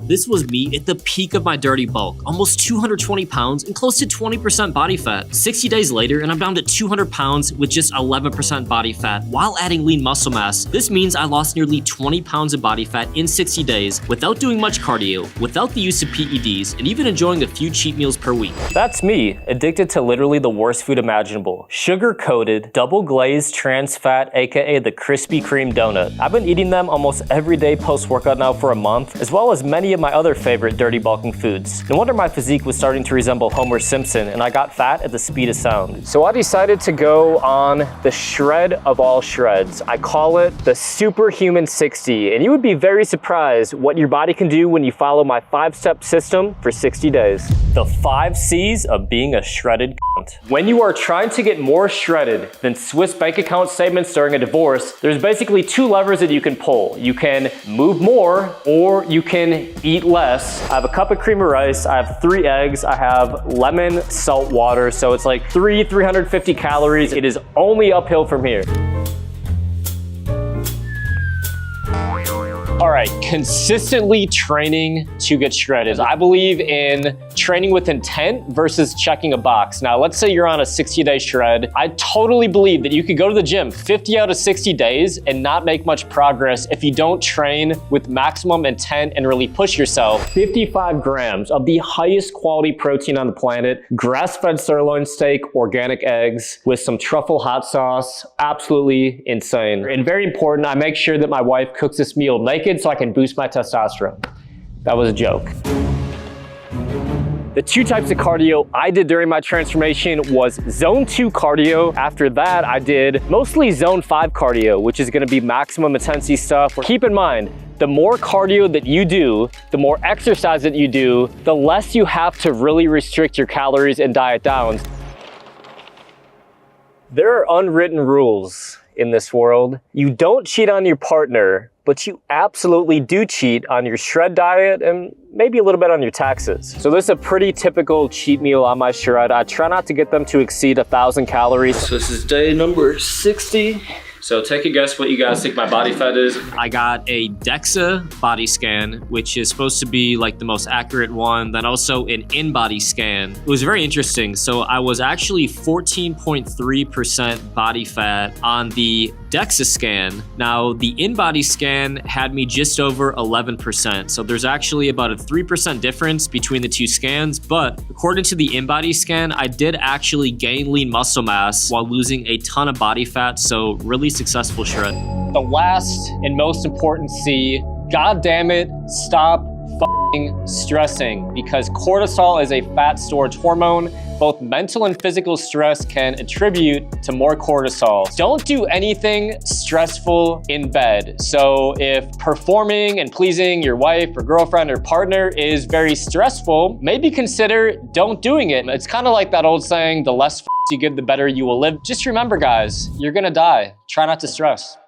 This was me at the peak of my dirty bulk, almost 220 pounds and close to 20% body fat. 60 days later, and I'm down to 200 pounds with just 11% body fat while adding lean muscle mass. This means I lost nearly 20 pounds of body fat in 60 days without doing much cardio, without the use of PEDs, and even enjoying a few cheat meals per week. That's me, addicted to literally the worst food imaginable. Sugar-coated, double-glazed trans fat, aka the Krispy Kreme donut. I've been eating them almost every day post-workout now for a month, as well as many of my other favorite dirty bulking foods. No wonder my physique was starting to resemble Homer Simpson, and I got fat at the speed of sound. So I decided to go on the shred of all shreds. I call it the Superhuman 60, and you would be very surprised what your body can do when you follow my 5-step system for 60 days. The 5 C's of being a shredded cunt. When you are trying to get more shredded than Swiss bank account statements during a divorce, there's basically 2 levers that you can pull. You can move more, or you can eat less. I have a cup of cream of rice, I have 3 eggs, I have lemon salt water, so it's like 350 calories. It is only uphill from here. All right, consistently training to get shredded. I believe in training with intent versus checking a box. Now, let's say you're on a 60-day shred. I totally believe that you could go to the gym 50 out of 60 days and not make much progress if you don't train with maximum intent and really push yourself. 55 grams of the highest quality protein on the planet, grass-fed sirloin steak, organic eggs with some truffle hot sauce. Absolutely insane. And very important, I make sure that my wife cooks this meal naked so I can boost my testosterone. That was a joke. The 2 types of cardio I did during my transformation was zone 2 cardio. After that, I did mostly zone 5 cardio, which is gonna be maximum intensity stuff. Keep in mind, the more cardio that you do, the more exercise that you do, the less you have to really restrict your calories and diet down. There are unwritten rules in this world. You don't cheat on your partner, but you absolutely do cheat on your shred diet and maybe a little bit on your taxes. So this is a pretty typical cheat meal on my shred. I try not to get them to exceed 1,000 calories. So this is day number 60. So take a guess what you guys think my body fat is. I got a DEXA body scan, which is supposed to be like the most accurate one. Then also an in-body scan. It was very interesting. So I was actually 14.3% body fat on the DEXA scan. Now the in-body scan had me just over 11%. So there's actually about a 3% difference between the 2 scans. But according to the in-body scan, I did actually gain lean muscle mass while losing a ton of body fat. So really successful shred. The last and most important C, God damn it, stop fucking stressing, because cortisol is a fat storage hormone. Both mental and physical stress can attribute to more cortisol. Don't do anything stressful in bed. So if performing and pleasing your wife or girlfriend or partner is very stressful, maybe consider don't doing it. It's kind of like that old saying, the less you give, the better you will live. Just remember, guys, you're gonna die. Try not to stress.